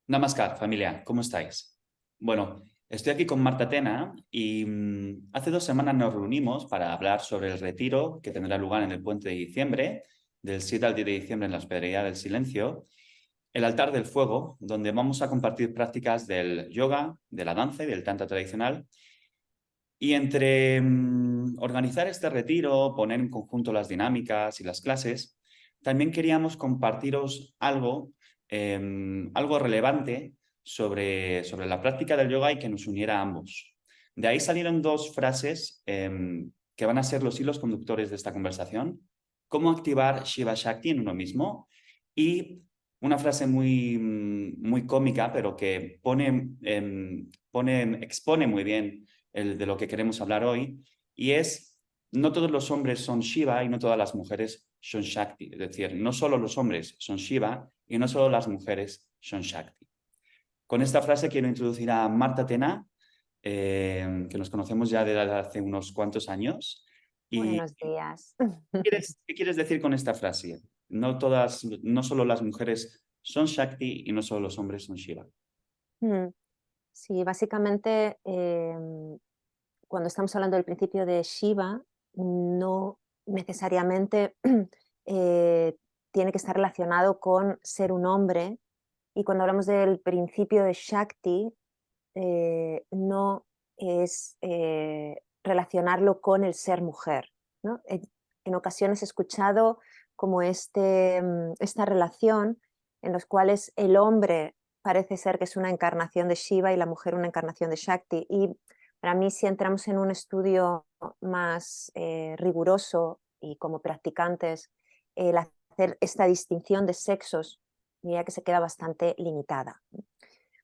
Namaskar, familia, ¿cómo estáis? Bueno, estoy aquí con Marta Tena y hace 2 semanas nos reunimos para hablar sobre el retiro que tendrá lugar en el puente de diciembre, del 7 al 10 de diciembre en la Hospedería del Silencio, el altar del fuego, donde vamos a compartir prácticas del yoga, de la danza y del tantra tradicional. Y entre organizar este retiro, poner en conjunto las dinámicas y las clases, también queríamos compartiros algo relevante sobre la práctica del yoga y que nos uniera a ambos. De ahí salieron dos frases que van a ser los hilos conductores de esta conversación: cómo activar Shiva Shakti en uno mismo, y una frase muy cómica, pero que expone muy bien de lo que queremos hablar hoy, y es: no todos los hombres son Shiva y no todas las mujeres son Shakti. Es decir, no solo los hombres son Shiva y no solo las mujeres son Shakti. Con esta frase quiero introducir a Marta Tena, que nos conocemos ya desde hace unos cuantos años. ¿Y Buenos días. qué quieres decir con esta frase? No solo las mujeres son Shakti y no solo los hombres son Shiva. Mm, Sí, básicamente cuando estamos hablando del principio de Shiva, no necesariamente eh, tiene que estar relacionado con ser un hombre. Y cuando hablamos del principio de Shakti, no es relacionarlo con el ser mujer, ¿no? En ocasiones he escuchado como esta relación en los cuales el hombre parece ser que es una encarnación de Shiva y la mujer una encarnación de Shakti. Y para mí, si entramos en un estudio más riguroso y como practicantes, el hacer esta distinción de sexos, diría que se queda bastante limitada.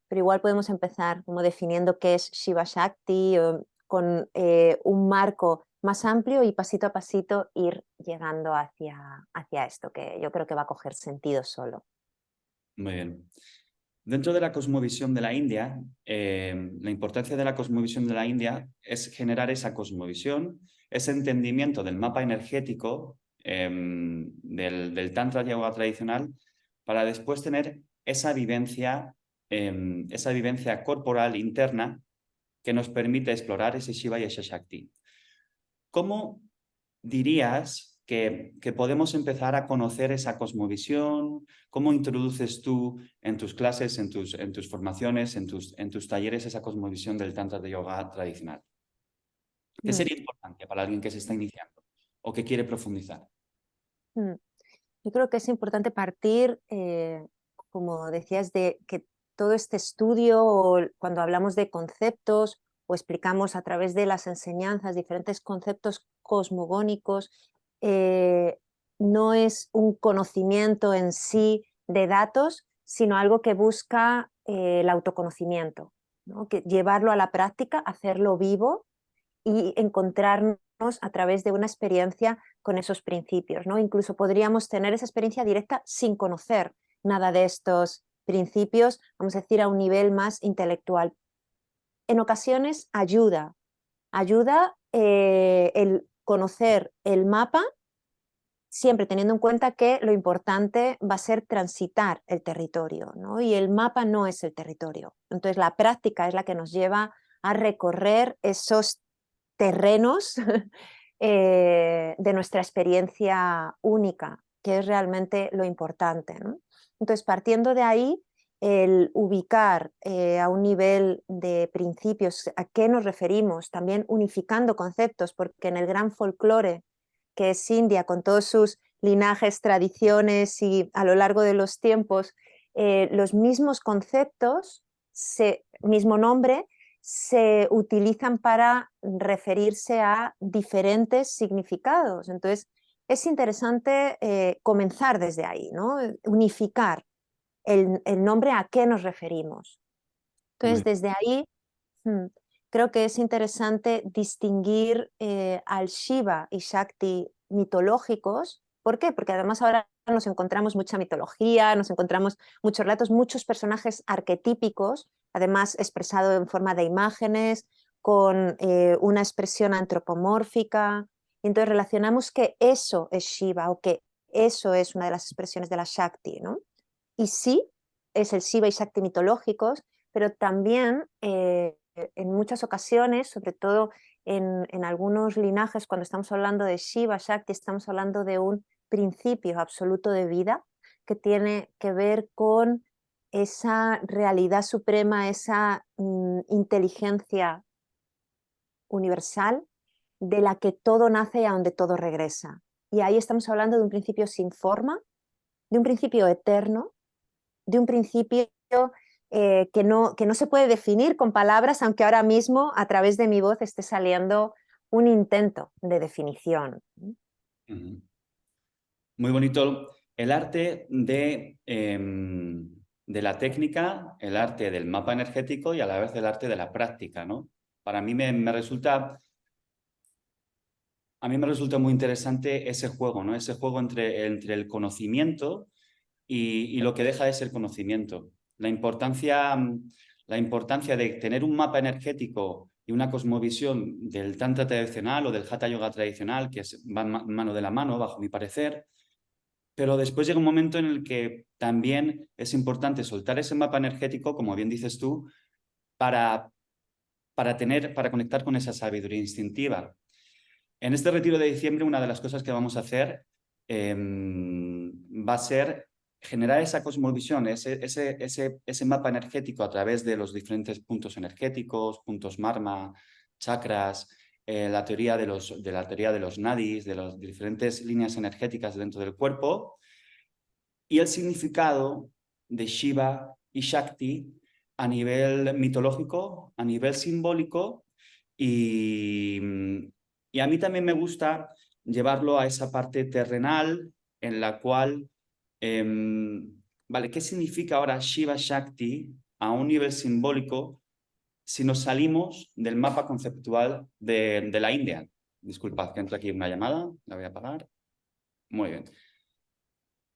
Pero igual podemos empezar como definiendo qué es Shiva Shakti, con un marco más amplio, y pasito a pasito ir llegando hacia esto, que yo creo que va a coger sentido solo. Muy bien. Dentro de la cosmovisión de la India, la importancia de la cosmovisión de la India es generar esa cosmovisión, ese entendimiento del mapa energético del Tantra Yoga tradicional, para después tener esa vivencia corporal interna que nos permite explorar ese Shiva y ese Shakti. ¿Cómo dirías que podemos empezar a conocer esa cosmovisión? ¿Cómo introduces tú en tus clases, en tus formaciones, en tus talleres, esa cosmovisión del Tantra de Yoga tradicional? ¿Qué Mm, sería importante para alguien que se está iniciando o que quiere profundizar? mm. Yo creo que es importante partir, como decías, de que todo este estudio, o cuando hablamos de conceptos o explicamos a través de las enseñanzas diferentes conceptos cosmogónicos, eh, no es un conocimiento en sí de datos, sino algo que busca el autoconocimiento, ¿no? Que llevarlo a la práctica, hacerlo vivo y encontrarnos a través de una experiencia con esos principios, ¿no? Incluso podríamos tener esa experiencia directa sin conocer nada de estos principios, vamos a decir, a un nivel más intelectual. En ocasiones ayuda el conocer el mapa, siempre teniendo en cuenta que lo importante va a ser transitar el territorio, ¿no? Y el mapa no es el territorio. Entonces la práctica es la que nos lleva a recorrer esos terrenos de nuestra experiencia única, que es realmente lo importante, ¿no? Entonces, partiendo de ahí, el ubicar a un nivel de principios a qué nos referimos, también unificando conceptos, porque en el gran folclore que es India, con todos sus linajes, tradiciones y a lo largo de los tiempos, los mismos conceptos, mismo nombre, se utilizan para referirse a diferentes significados. Entonces, es interesante comenzar desde ahí, ¿no? Unificar el nombre a qué nos referimos. Entonces, Muy desde ahí, mm, creo que es interesante distinguir al Shiva y Shakti mitológicos. ¿Por qué? Porque además ahora nos encontramos mucha mitología, nos encontramos muchos relatos, muchos personajes arquetípicos, además expresado en forma de imágenes, con una expresión antropomórfica. Y entonces relacionamos que eso es Shiva o que eso es una de las expresiones de la Shakti, ¿no? Y sí. es el Shiva y Shakti mitológicos, pero también en muchas ocasiones, sobre todo en algunos linajes, cuando estamos hablando de Shiva, Shakti, estamos hablando de un principio absoluto de vida que tiene que ver con esa realidad suprema, esa inteligencia universal de la que todo nace y a donde todo regresa. Y ahí estamos hablando de un principio sin forma, de un principio eterno, de un principio que no se puede definir con palabras, aunque ahora mismo a través de mi voz esté saliendo un intento de definición. Ujú. Muy bonito el arte de la técnica, el arte del mapa energético y a la vez el arte de la práctica, ¿no? Para mí me resulta... A mí me resulta muy interesante ese juego, ¿no? Ese juego entre el conocimiento y lo que deja de ser conocimiento. La importancia de tener un mapa energético y una cosmovisión del Tantra tradicional o del Hatha Yoga tradicional, que van mano de la mano, bajo mi parecer, pero después llega un momento en el que también es importante soltar ese mapa energético, como bien dices tú, para, para conectar con esa sabiduría instintiva. En este retiro de diciembre, una de las cosas que vamos a hacer va a ser generar esa cosmovisión, ese mapa energético a través de los diferentes puntos energéticos, puntos Marma, chakras, la teoría de la teoría de los nadis, de las diferentes líneas energéticas dentro del cuerpo, y el significado de Shiva y Shakti a nivel mitológico, a nivel simbólico, y, y a mí también me gusta llevarlo a esa parte terrenal en la cual, ¿qué significa ahora Shiva Shakti a un nivel simbólico si nos salimos del mapa conceptual de la India? Disculpad que entra aquí una llamada, la voy a apagar. Muy bien.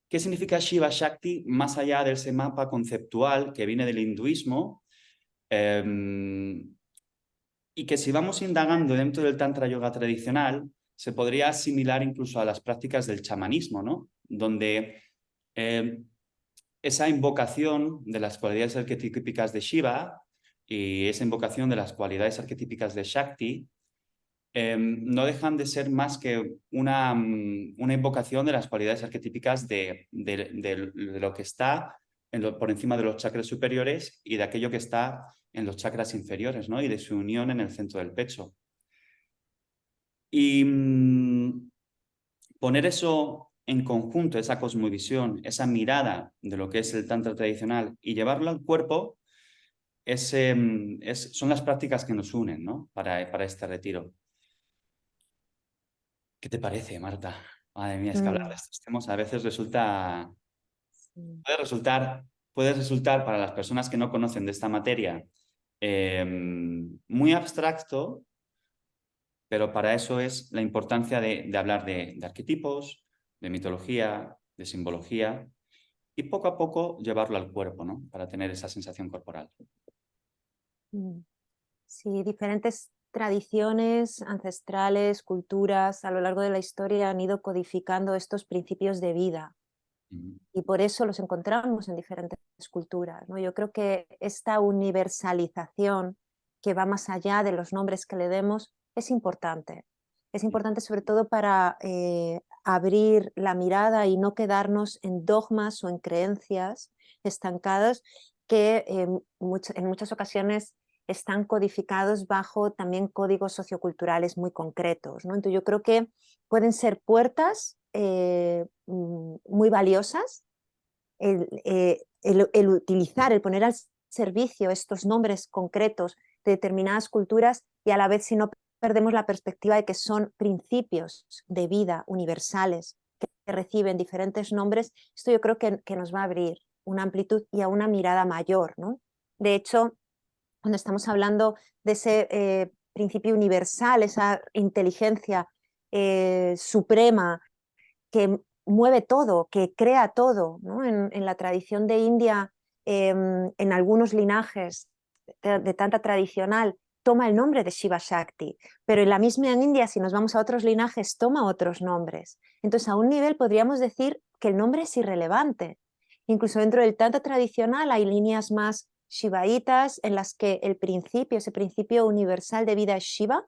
¿Qué significa Shiva Shakti más allá de ese mapa conceptual que viene del hinduismo? Y que si vamos indagando dentro del Tantra Yoga tradicional, se podría asimilar incluso a las prácticas del chamanismo, ¿no? Donde esa invocación de las cualidades arquetípicas de Shiva y esa invocación de las cualidades arquetípicas de Shakti no dejan de ser más que una invocación de las cualidades arquetípicas de lo que está por encima de los chakras superiores y de aquello que está en los chakras inferiores, ¿no? Y de su unión en el centro del pecho. Y poner eso en conjunto, esa cosmovisión, esa mirada de lo que es el tantra tradicional y llevarlo al cuerpo, son las prácticas que nos unen, ¿no? Para este retiro. ¿Qué te parece, Marta? Madre mía, es que hablar de estos temas a veces puede resultar, puede resultar para las personas que no conocen de esta materia muy abstracto, pero para eso es la importancia de hablar de arquetipos, de mitología, de simbología y poco a poco llevarlo al cuerpo, ¿no? Para tener esa sensación corporal. Sí, diferentes tradiciones ancestrales, culturas a lo largo de la historia han ido codificando estos principios de vida y por eso los encontramos en diferentes culturas, ¿no? Yo creo que esta universalización que va más allá de los nombres que le demos es importante. Es importante sobre todo para abrir la mirada y no quedarnos en dogmas o en creencias estancadas que en muchas ocasiones están codificados bajo también códigos socioculturales muy concretos, ¿no? Entonces yo creo que pueden ser puertas muy valiosas el utilizar, el poner al servicio estos nombres concretos de determinadas culturas y a la vez si no perdemos la perspectiva de que son principios de vida universales que reciben diferentes nombres, esto yo creo que nos va a abrir una amplitud y a una mirada mayor, ¿no? De hecho, cuando estamos hablando de ese principio universal, esa inteligencia suprema que mueve todo, que crea todo, ¿no? En la tradición de India, en algunos linajes de tanta tradicional, toma el nombre de Shiva Shakti, pero en la misma India, si nos vamos a otros linajes, toma otros nombres. Entonces, a un nivel podríamos decir que el nombre es irrelevante Incluso dentro del Tantra tradicional hay líneas más shivaitas en las que el principio, ese principio universal de vida es Shiva,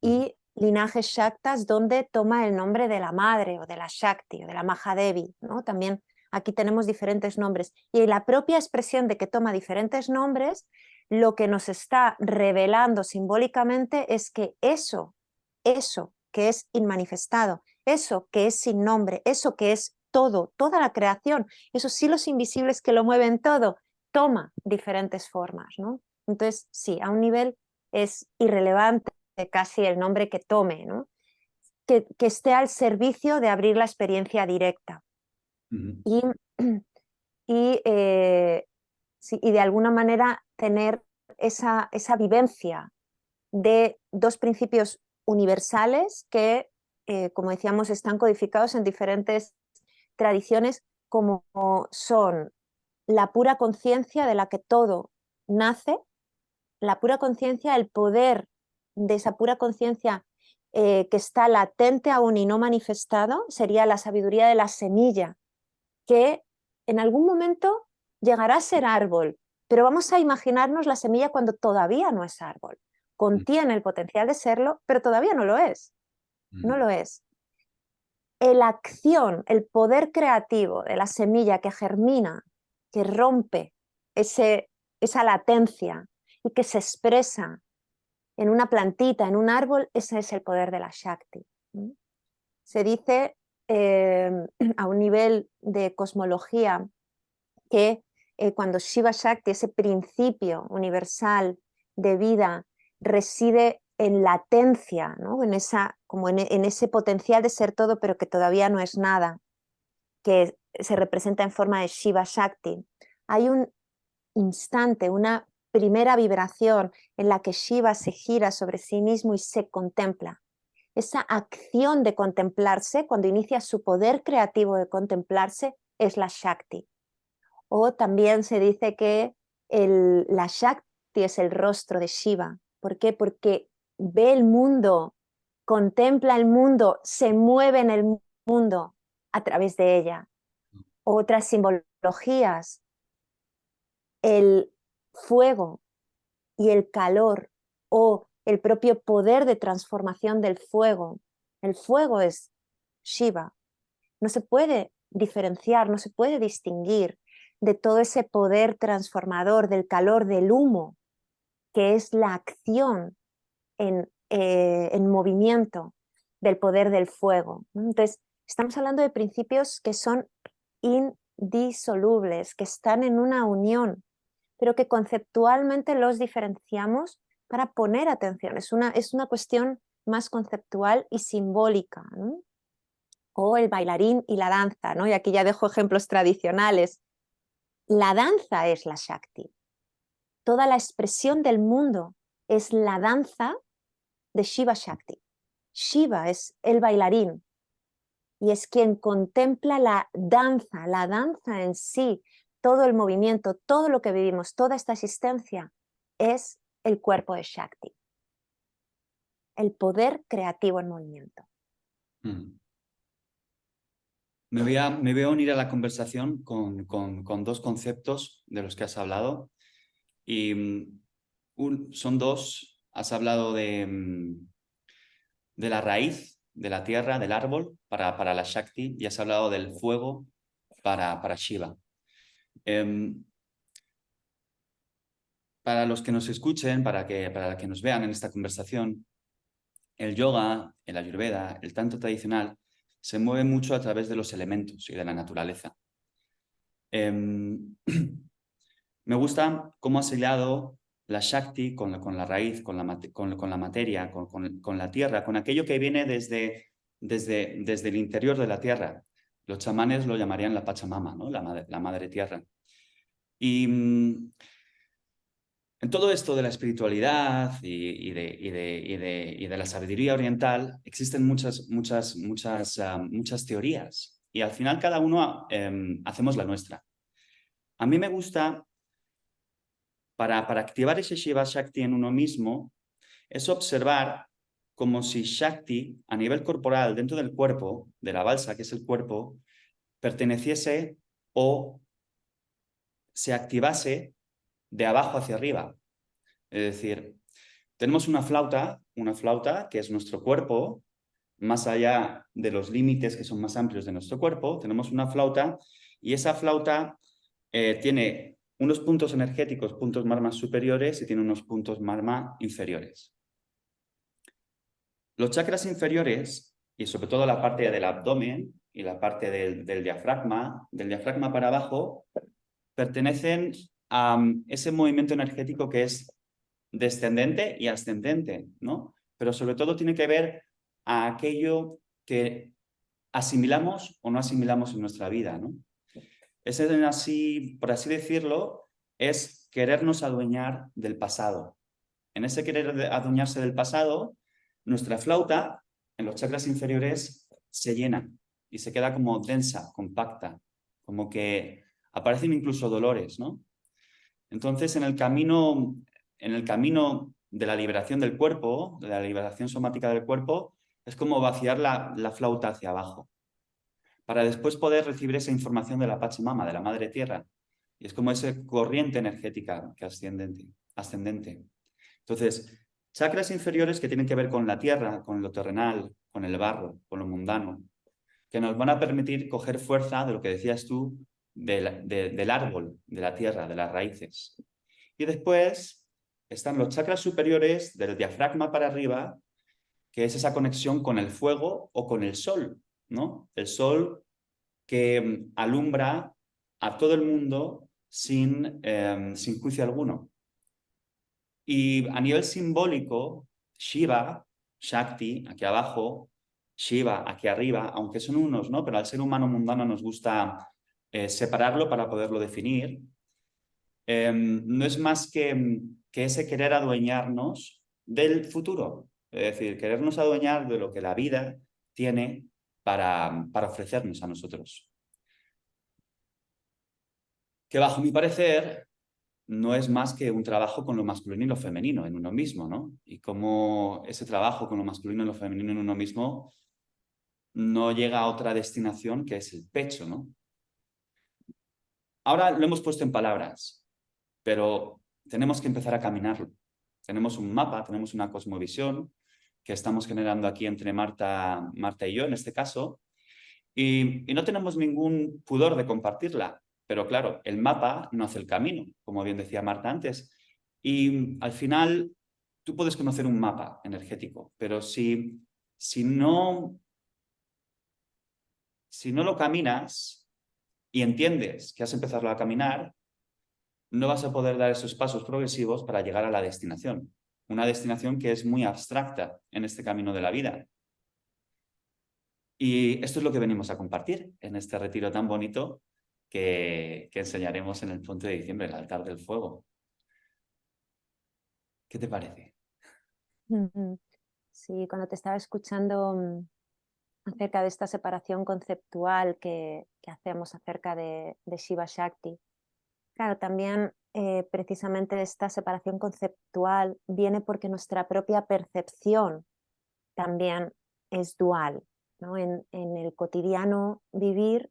y linajes Shaktas donde toma el nombre de la madre o de la Shakti o de la Mahadevi, ¿no? También aquí tenemos diferentes nombres. Y la propia expresión de que toma diferentes nombres, lo que nos está revelando simbólicamente es que eso que es inmanifestado, eso que es sin nombre, eso que es todo, toda la creación, esos hilos invisibles que lo mueven todo, toma diferentes formas, ¿no? Entonces, sí, a un nivel es irrelevante casi el nombre que tome, ¿no? Que esté al servicio de abrir la experiencia directa. Y, sí, y de alguna manera tener esa vivencia de dos principios universales que, como decíamos, están codificados en diferentes tradiciones, como son la pura conciencia de la que todo nace, la pura conciencia, el poder de esa pura conciencia que está latente aún y no manifestado, sería la sabiduría de la semilla, que en algún momento llegará a ser árbol, pero vamos a imaginarnos la semilla cuando todavía no es árbol. Contiene el potencial de serlo, pero todavía no lo es. No lo es. La acción, el poder creativo de la semilla que germina, que rompe esa latencia y que se expresa en una plantita, en un árbol, ese es el poder de la Shakti. Se dice a un nivel de cosmología que cuando Shiva Shakti, ese principio universal de vida, reside en latencia, ¿no? Como en ese potencial de ser todo, pero que todavía no es nada, que se representa en forma de Shiva Shakti. Hay un instante, una primera vibración en la que Shiva se gira sobre sí mismo y se contempla. Esa acción de contemplarse, cuando inicia su poder creativo de contemplarse, es la Shakti. O también se dice que la Shakti es el rostro de Shiva. ¿Por qué? Porque ve el mundo, contempla el mundo, se mueve en el mundo a través de ella. Otras simbologías, el fuego y el calor o el propio poder de transformación del fuego. El fuego es Shiva. No se puede diferenciar, no se puede distinguir de todo ese poder transformador, del calor del humo, que es la acción en movimiento del poder del fuego. Entonces, estamos hablando de principios que son indisolubles, que están en una unión, pero que conceptualmente los diferenciamos para poner atención. Es una cuestión más conceptual y simbólica, ¿no? O el bailarín y la danza, ¿no? Y aquí ya dejo ejemplos tradicionales. La danza es la Shakti. Toda la expresión del mundo es la danza de Shiva Shakti. Shiva es el bailarín y es quien contempla la danza en sí, todo el movimiento, todo lo que vivimos, toda esta existencia es el cuerpo de Shakti, el poder creativo en movimiento. Me voy a unir a la conversación con dos conceptos de los que has hablado. Y son dos. Has hablado de la raíz, de la tierra, del árbol, para la Shakti, y has hablado del fuego para Shiva. Para los que nos escuchen, para que nos vean en esta conversación, el yoga, el ayurveda, el tantra tradicional, se mueve mucho a través de los elementos y de la naturaleza. Me gusta cómo has hilado la Shakti con la raíz, con la materia, con la tierra, con aquello que viene desde el interior de la tierra. Los chamanes lo llamarían la Pachamama, ¿no? La madre tierra. Y en todo esto de la espiritualidad y de la sabiduría oriental existen muchas teorías, y al final cada uno hacemos la nuestra. A mí me gusta, para activar ese Shiva Shakti en uno mismo, es observar como si Shakti a nivel corporal, dentro del cuerpo, de la balsa que es el cuerpo, perteneciese o se activase de abajo hacia arriba. Es decir, tenemos una flauta que es nuestro cuerpo, más allá de los límites que son más amplios de nuestro cuerpo, tenemos una flauta y esa flauta tiene unos puntos energéticos, puntos magma superiores y tiene unos puntos magma inferiores. Los chakras inferiores, y sobre todo la parte del abdomen y la parte del diafragma para abajo, pertenecen a ese movimiento energético que es descendente y ascendente, ¿no? Pero sobre todo tiene que ver a aquello que asimilamos o no asimilamos en nuestra vida, ¿no? Ese, así, por así decirlo, es querernos adueñar del pasado. En ese querer adueñarse del pasado, nuestra flauta en los chakras inferiores se llena y se queda como densa, compacta, como que aparecen incluso dolores, ¿no? Entonces, en el camino de la liberación del cuerpo, de la liberación somática del cuerpo, es como vaciar la flauta hacia abajo, para después poder recibir esa información de la Pachamama, de la Madre Tierra. Y es como esa corriente energética que ascendente. Entonces, chakras inferiores que tienen que ver con la tierra, con lo terrenal, con el barro, con lo mundano, que nos van a permitir coger fuerza de lo que decías tú, del árbol, de la tierra, de las raíces. Y después están los chakras superiores del diafragma para arriba, que es esa conexión con el fuego o con el sol, ¿no? El sol que alumbra a todo el mundo sin juicio alguno. Y a nivel simbólico, Shiva, Shakti, aquí abajo, Shiva, aquí arriba, aunque son unos, ¿no? Pero al ser humano mundano nos gusta separarlo para poderlo definir. No es más que ese querer adueñarnos del futuro, es decir, querernos adueñar de lo que la vida tiene para ofrecernos a nosotros. Que bajo mi parecer no es más que un trabajo con lo masculino y lo femenino en uno mismo, ¿no? Y cómo ese trabajo con lo masculino y lo femenino en uno mismo no llega a otra destinación que es el pecho, ¿no? Ahora lo hemos puesto en palabras, pero tenemos que empezar a caminarlo. Tenemos un mapa, tenemos una cosmovisión que estamos generando aquí entre Marta y yo, en este caso, y no tenemos ningún pudor de compartirla. Pero claro, el mapa no hace el camino, como bien decía Marta antes. Y al final, tú puedes conocer un mapa energético, pero si no lo caminas y entiendes que has empezado a caminar, no vas a poder dar esos pasos progresivos para llegar a la destinación. Una destinación que es muy abstracta en este camino de la vida. Y esto es lo que venimos a compartir en este retiro tan bonito que enseñaremos en el Puente de Diciembre, el altar del fuego. ¿Qué te parece? Sí, cuando te estaba escuchando acerca de esta separación conceptual que hacemos acerca de Shiva Shakti, claro, también precisamente esta separación conceptual viene porque nuestra propia percepción también es dual, ¿no? En el cotidiano vivir,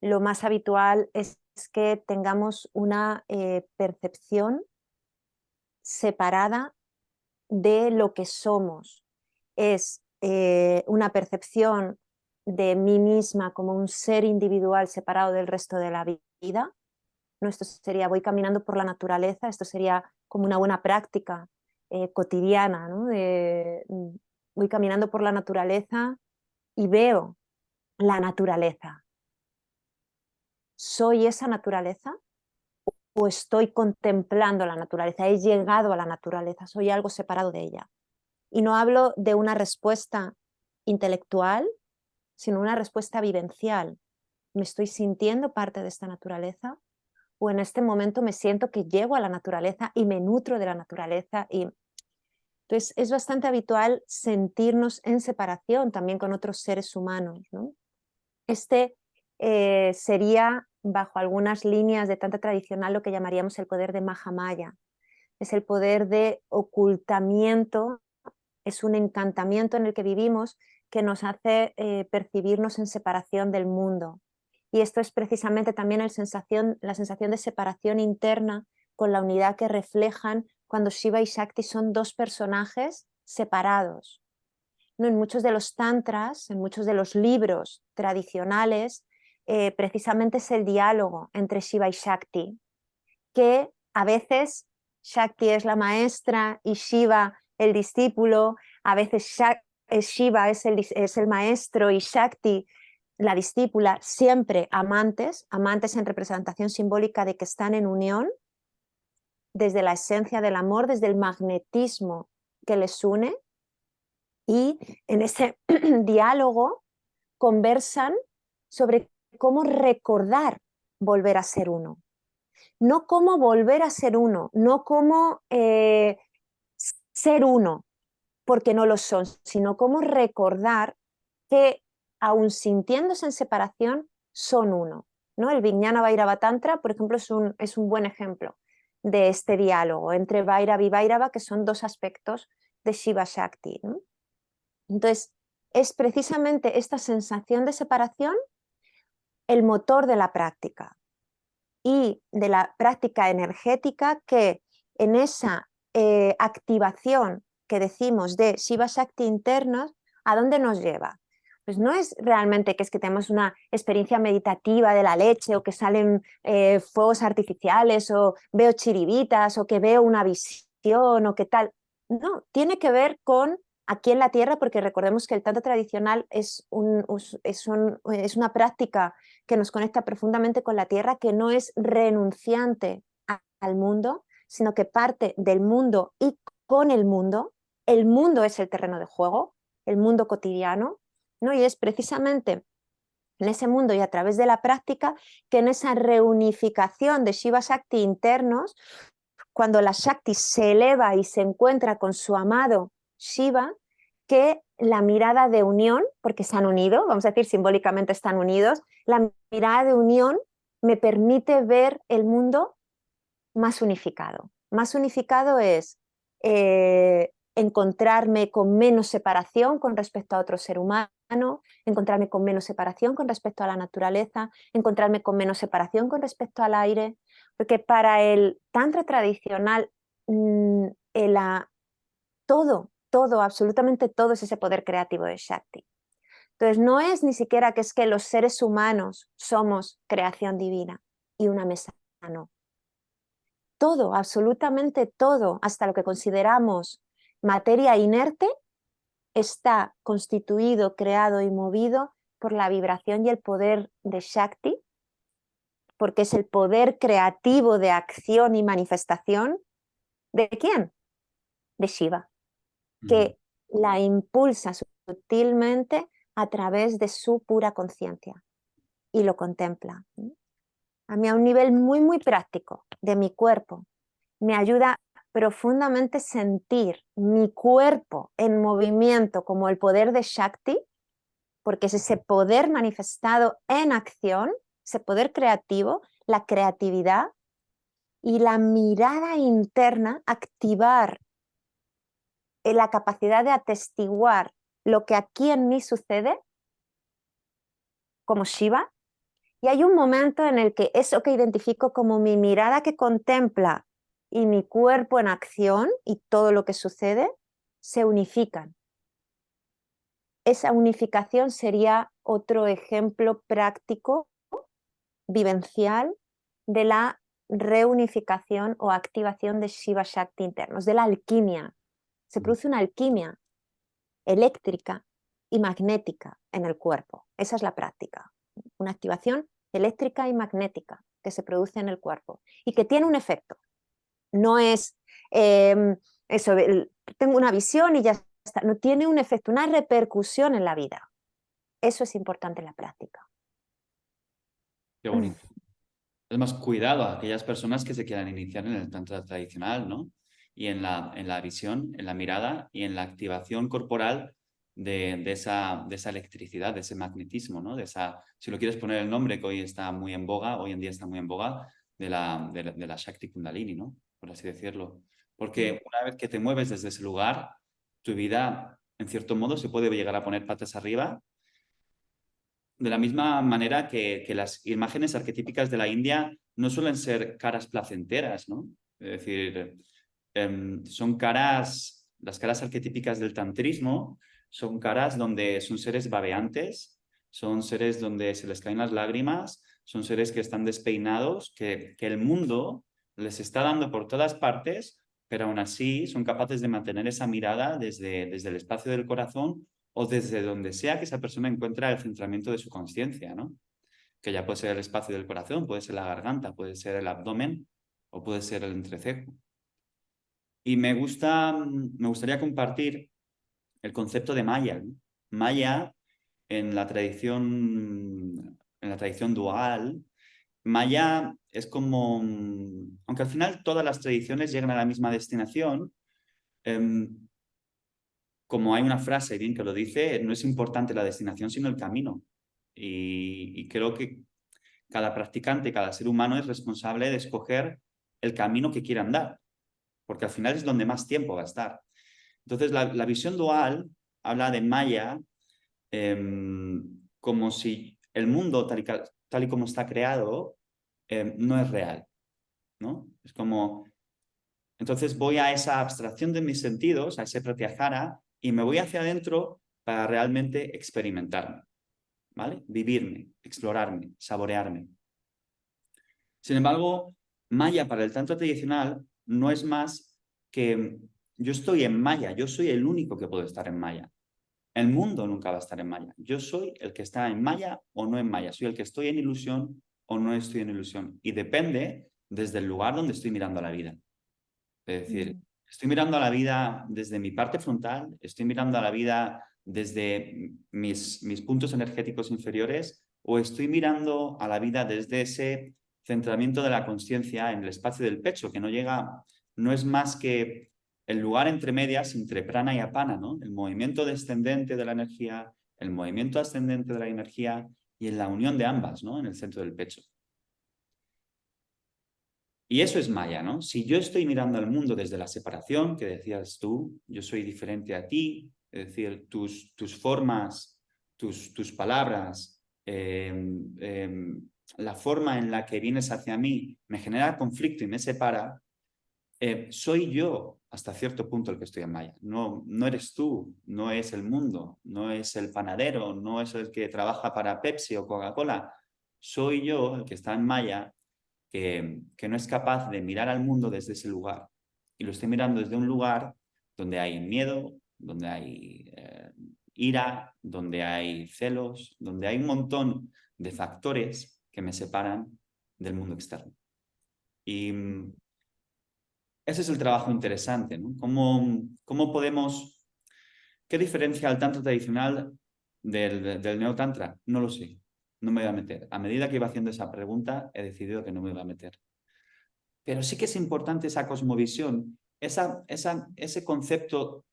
lo más habitual es que tengamos una percepción separada de lo que somos. Es una percepción de mí misma como un ser individual separado del resto de la vida. ¿No? Esto sería, voy caminando por la naturaleza, esto sería como una buena práctica cotidiana, ¿no? Voy caminando por la naturaleza y veo la naturaleza. ¿Soy esa naturaleza? ¿O estoy contemplando la naturaleza? ¿He llegado a la naturaleza? ¿Soy algo separado de ella? Y no hablo de una respuesta intelectual, sino una respuesta vivencial. ¿Me estoy sintiendo parte de esta naturaleza? ¿O en este momento me siento que llego a la naturaleza y me nutro de la naturaleza? Entonces es bastante habitual sentirnos en separación también con otros seres humanos, ¿no? Este sería, bajo algunas líneas de Tantra tradicional, lo que llamaríamos el poder de Mahamaya. Es el poder de ocultamiento, es un encantamiento en el que vivimos que nos hace percibirnos en separación del mundo. y esto es precisamente también la sensación de separación interna con la unidad que reflejan cuando Shiva y Shakti son dos personajes separados. ¿No? En muchos de los tantras, en muchos de los libros tradicionales, precisamente es el diálogo entre Shiva y Shakti, que a veces Shakti es la maestra y Shiva el discípulo, a veces Shiva es el maestro y Shakti la discípula, siempre amantes, amantes en representación simbólica de que están en unión, desde la esencia del amor, desde el magnetismo que les une, y en ese diálogo conversan sobre cómo recordar volver a ser uno. No cómo volver a ser uno, no cómo ser uno, porque no lo son, sino cómo recordar que, aun sintiéndose en separación, son uno, ¿no? El Vijnana Bhairava Tantra, por ejemplo, es un buen ejemplo de este diálogo entre Bhairava y Bhairava, que son dos aspectos de Shiva Shakti, ¿no? Entonces, es precisamente esta sensación de separación el motor de la práctica, y de la práctica energética que en esa activación que decimos de Shiva Shakti internos, ¿a dónde nos lleva? Pues no es realmente que es que tenemos una experiencia meditativa de la leche o que salen fuegos artificiales o veo chiribitas o que veo una visión o qué tal. No, tiene que ver con aquí en la tierra, porque recordemos que el tantra tradicional es una práctica que nos conecta profundamente con la tierra, que no es renunciante al mundo, sino que parte del mundo y con el mundo. El mundo es el terreno de juego, el mundo cotidiano, ¿no? Y es precisamente en ese mundo y a través de la práctica que en esa reunificación de Shiva Shakti internos, cuando la Shakti se eleva y se encuentra con su amado Shiva, que la mirada de unión, porque se han unido, vamos a decir simbólicamente están unidos, la mirada de unión me permite ver el mundo más unificado. Más unificado es encontrarme con menos separación con respecto a otro ser humano, encontrarme con menos separación con respecto a la naturaleza, encontrarme con menos separación con respecto al aire, porque para el tantra tradicional todo, absolutamente todo es ese poder creativo de Shakti. Entonces no es ni siquiera que es que los seres humanos somos creación divina y una mesa no. Todo, absolutamente todo, hasta lo que consideramos materia inerte, está constituido, creado y movido por la vibración y el poder de Shakti, porque es el poder creativo de acción y manifestación. ¿De quién? De Shiva, que la impulsa sutilmente a través de su pura conciencia y lo contempla. A mí a un nivel muy, muy práctico de mi cuerpo, me ayuda profundamente sentir mi cuerpo en movimiento como el poder de Shakti, porque es ese poder manifestado en acción, ese poder creativo, la creatividad y la mirada interna, activar la capacidad de atestiguar lo que aquí en mí sucede, como Shiva, y hay un momento en el que eso que identifico como mi mirada que contempla y mi cuerpo en acción y todo lo que sucede se unifican. Esa unificación sería otro ejemplo práctico, vivencial, de la reunificación o activación de Shiva Shakti internos, de la alquimia. Se produce una alquimia eléctrica y magnética en el cuerpo. Esa es la práctica. Una activación eléctrica y magnética que se produce en el cuerpo y que tiene un efecto. No es eso, tengo una visión y ya está. No, tiene un efecto, una repercusión en la vida. Eso es importante en la práctica. Qué bonito. Es más, cuidado a aquellas personas que se quieran iniciar en el tantra tradicional, ¿no? Y en la visión, en la mirada y en la activación corporal de esa electricidad, de ese magnetismo, ¿no? Si lo quieres poner el nombre que hoy está muy en boga, hoy en día está muy en boga, de la Shakti Kundalini, ¿no? Por así decirlo. Porque una vez que te mueves desde ese lugar, tu vida, en cierto modo, se puede llegar a poner patas arriba De la misma manera que las imágenes arquetípicas de la India no suelen ser caras placenteras, ¿no? Es decir, son caras, las caras arquetípicas del tantrismo son caras donde son seres babeantes, son seres donde se les caen las lágrimas, son seres que están despeinados, que el mundo les está dando por todas partes, pero aún así son capaces de mantener esa mirada desde el espacio del corazón o desde donde sea que esa persona encuentra el centramiento de su conciencia, ¿no? Que ya puede ser el espacio del corazón, puede ser la garganta, puede ser el abdomen o puede ser el entrecejo. Y me gustaría compartir el concepto de Maya, ¿no? Maya en la tradición dual, Maya es como, aunque al final todas las tradiciones llegan a la misma destinación, como hay una frase bien que lo dice, no es importante la destinación, sino el camino. Y creo que cada practicante, cada ser humano es responsable de escoger el camino que quiera andar, porque al final es donde más tiempo va a estar. Entonces, la visión dual habla de Maya como si el mundo tal y como está creado no es real, ¿no? Es como, entonces voy a esa abstracción de mis sentidos, a ese pratyahara, y me voy hacia adentro para realmente experimentarme, ¿vale? Vivirme, explorarme, saborearme. Sin embargo, Maya para el tantra tradicional no es más que yo estoy en Maya, yo soy el único que puedo estar en Maya. El mundo nunca va a estar en Maya. Yo soy el que está en Maya o no en Maya. Soy el que estoy en ilusión o no estoy en ilusión. Y depende desde el lugar donde estoy mirando a la vida. Es decir, Mm. estoy mirando a la vida desde mi parte frontal, estoy mirando a la vida desde mis puntos energéticos inferiores o estoy mirando a la vida desde ese centramiento de la conciencia en el espacio del pecho, que no llega, no es más que el lugar entre medias, entre prana y apana, ¿no? El movimiento descendente de la energía, el movimiento ascendente de la energía y en la unión de ambas, ¿no? En el centro del pecho. Y eso es Maya, ¿no? Si yo estoy mirando al mundo desde la separación, que decías tú, yo soy diferente a ti, es decir, tus formas, tus palabras, la forma en la que vienes hacia mí me genera conflicto y me separa, soy yo hasta cierto punto el que estoy en Maya. No, no eres tú, no es el mundo, no es el panadero, no es el que trabaja para Pepsi o Coca-Cola. Soy yo el que está en Maya que no es capaz de mirar al mundo desde ese lugar. Y lo estoy mirando desde un lugar donde hay miedo, donde hay ira, donde hay celos, donde hay un montón de factores que me separan del mundo externo. Y ese es el trabajo interesante, ¿no? ¿Cómo podemos... ¿Qué diferencia el tantra tradicional del neotantra? No lo sé, no me voy a meter. A medida que iba haciendo esa pregunta, he decidido que no me iba a meter. Pero sí que es importante esa cosmovisión, ese concepto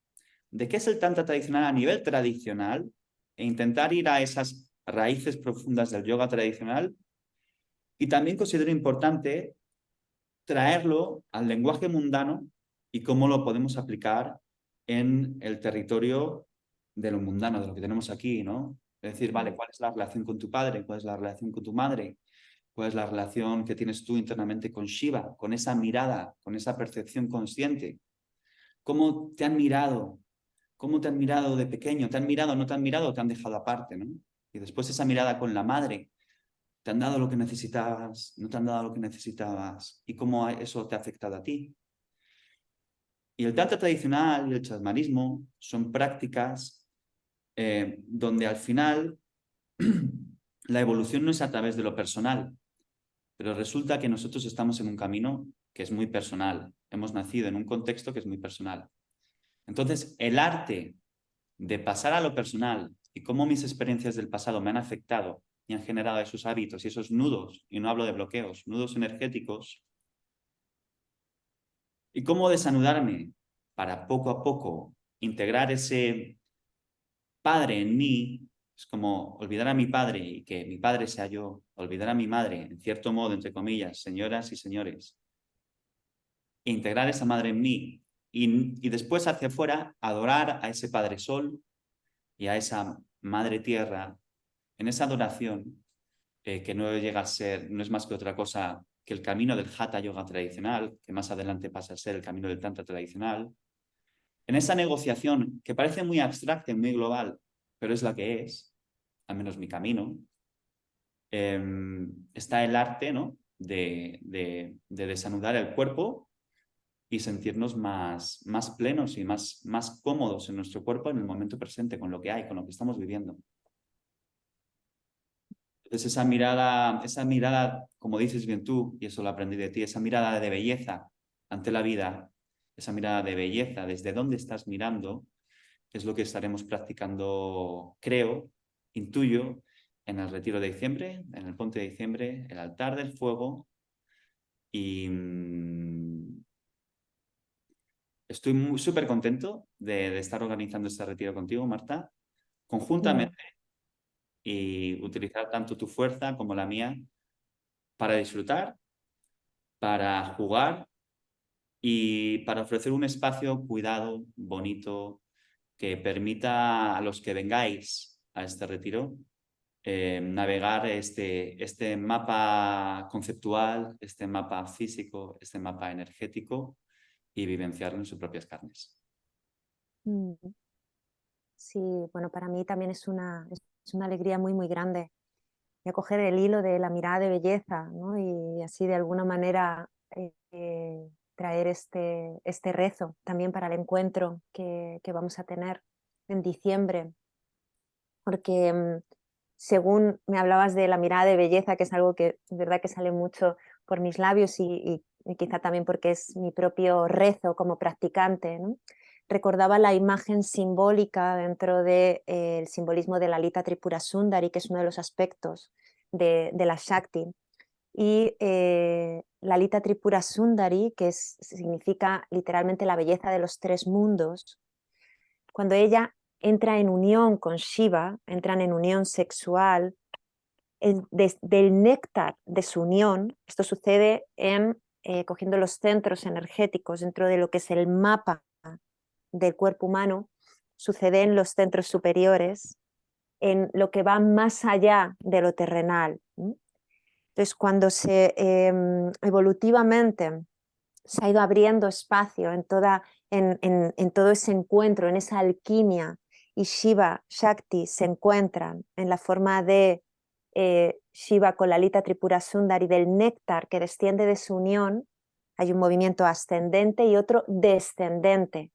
de qué es el tantra tradicional a nivel tradicional e intentar ir a esas raíces profundas del yoga tradicional. Y también considero importante traerlo al lenguaje mundano y cómo lo podemos aplicar en el territorio de lo mundano, de lo que tenemos aquí, ¿no? Es decir, vale, ¿cuál es la relación con tu padre? ¿Cuál es la relación con tu madre? ¿Cuál es la relación que tienes tú internamente con Shiva, con esa mirada, con esa percepción consciente? ¿Cómo te han mirado? ¿Cómo te han mirado de pequeño? ¿Te han mirado, no te han mirado o te han dejado aparte, ¿no? Y después esa mirada con la madre. ¿Te han dado lo que necesitabas? ¿No te han dado lo que necesitabas? ¿Y cómo eso te ha afectado a ti? Y el tantra tradicional y el chamanismo son prácticas donde al final la evolución no es a través de lo personal, pero resulta que nosotros estamos en un camino que es muy personal. Hemos nacido en un contexto que es muy personal. Entonces, el arte de pasar a lo personal y cómo mis experiencias del pasado me han afectado y han generado esos hábitos y esos nudos, y no hablo de bloqueos, nudos energéticos, y cómo desanudarme para poco a poco integrar ese padre en mí, es como olvidar a mi padre y que mi padre sea yo, olvidar a mi madre, en cierto modo, entre comillas, señoras y señores, e integrar esa madre en mí y después hacia afuera adorar a ese Padre Sol y a esa Madre Tierra en esa adoración, que no llega a ser, no es más que otra cosa que el camino del Hatha Yoga tradicional, que más adelante pasa a ser el camino del Tantra tradicional, en esa negociación que parece muy abstracta y muy global, pero es la que es, al menos mi camino, está el arte, ¿no? de desanudar el cuerpo y sentirnos más plenos y más cómodos en nuestro cuerpo en el momento presente, con lo que hay, con lo que estamos viviendo. Entonces esa mirada, como dices bien tú, y eso lo aprendí de ti, esa mirada de belleza ante la vida, esa mirada de belleza, desde dónde estás mirando, es lo que estaremos practicando, creo, intuyo, en el retiro de diciembre, en el ponte de diciembre, el altar del fuego. Y estoy súper contento de estar organizando este retiro contigo, Marta, Mm, conjuntamente, y utilizar tanto tu fuerza como la mía para disfrutar, para jugar y para ofrecer un espacio cuidado, bonito, que permita a los que vengáis a este retiro navegar este mapa conceptual, este mapa físico, este mapa energético y vivenciarlo en sus propias carnes. mm. Sí, bueno, para mí también es una alegría muy, muy grande. Y a coger el hilo de la mirada de belleza, ¿no? Y así de alguna manera traer este rezo también para el encuentro que vamos a tener en diciembre. Porque según me hablabas de la mirada de belleza, que es algo que es verdad que sale mucho por mis labios y quizá también porque es mi propio rezo como practicante, ¿no? Recordaba la imagen simbólica dentro del simbolismo de la Lita Tripura Sundari, que es uno de los aspectos de la Shakti. Y la Lita Tripura Sundari, que significa literalmente la belleza de los tres mundos, cuando ella entra en unión con Shiva, entran en unión sexual, del néctar de su unión, esto sucede cogiendo los centros energéticos dentro de lo que es el mapa del cuerpo humano, sucede en los centros superiores, en lo que va más allá de lo terrenal. Entonces, cuando evolutivamente se ha ido abriendo espacio en todo ese encuentro, en esa alquimia, y Shiva, Shakti se encuentran en la forma de Shiva con la Lita Tripura Sundari, del néctar que desciende de su unión, hay un movimiento ascendente y otro descendente.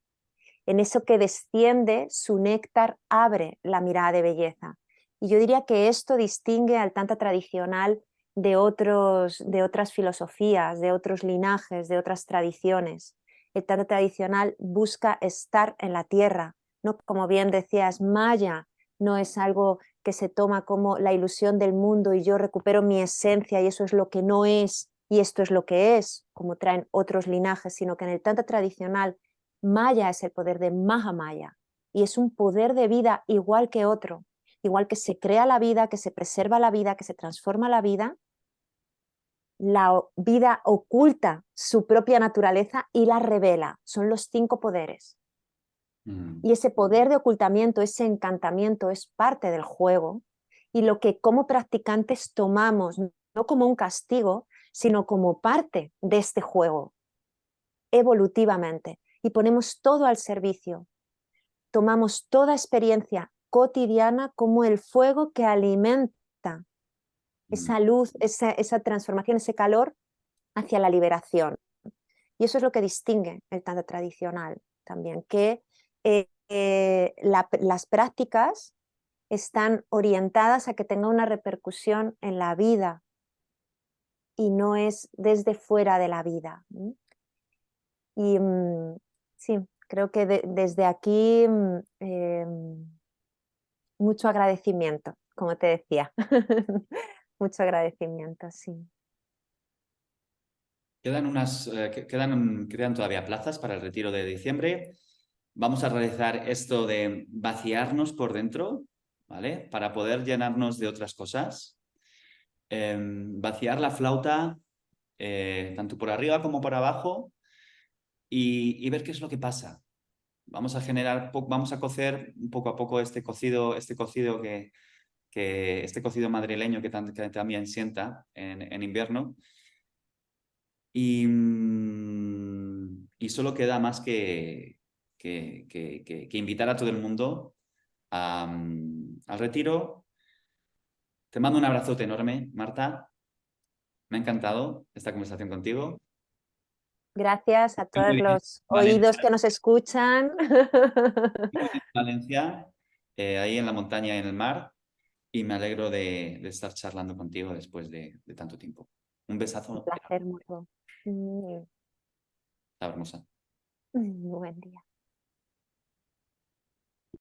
En eso que desciende, su néctar abre la mirada de belleza. Y yo diría que esto distingue al Tantra tradicional de otras filosofías, de otros linajes, de otras tradiciones. El Tantra tradicional busca estar en la tierra, ¿no? Como bien decías, Maya no es algo que se toma como la ilusión del mundo y yo recupero mi esencia y eso es lo que no es y esto es lo que es, como traen otros linajes, sino que en el Tantra tradicional Maya es el poder de Mahamaya y es un poder de vida igual que otro, igual que se crea la vida, que se preserva la vida, que se transforma la vida oculta su propia naturaleza y la revela. Son los 5 poderes. Mm. Y ese poder de ocultamiento, ese encantamiento es parte del juego y lo que como practicantes tomamos no como un castigo, sino como parte de este juego, evolutivamente. Y ponemos todo al servicio. Tomamos toda experiencia cotidiana como el fuego que alimenta Mm. esa luz, esa transformación, ese calor hacia la liberación. Y eso es lo que distingue el Tantra tradicional también, que las prácticas están orientadas a que tenga una repercusión en la vida y no es desde fuera de la vida. Y sí, creo que desde aquí mucho agradecimiento, como te decía. Mucho agradecimiento, sí. Quedan todavía plazas para el retiro de diciembre. Vamos a realizar esto de vaciarnos por dentro, ¿vale? Para poder llenarnos de otras cosas. Vaciar la flauta, tanto por arriba como por abajo, y ver qué es lo que pasa. Vamos a cocer poco a poco este cocido que este cocido madrileño que también sienta en invierno. Y solo queda más que invitar a todo el mundo al retiro. Te mando un abrazote enorme, Marta. Me ha encantado esta conversación contigo. Gracias a Estoy todos muy bien los en oídos Valencia, que nos escuchan. estoy muy bien en Valencia, ahí en la montaña y en el mar, y me alegro de estar charlando contigo después de tanto tiempo. Un Un besazo, placer mutuo. hermosa. Buen día.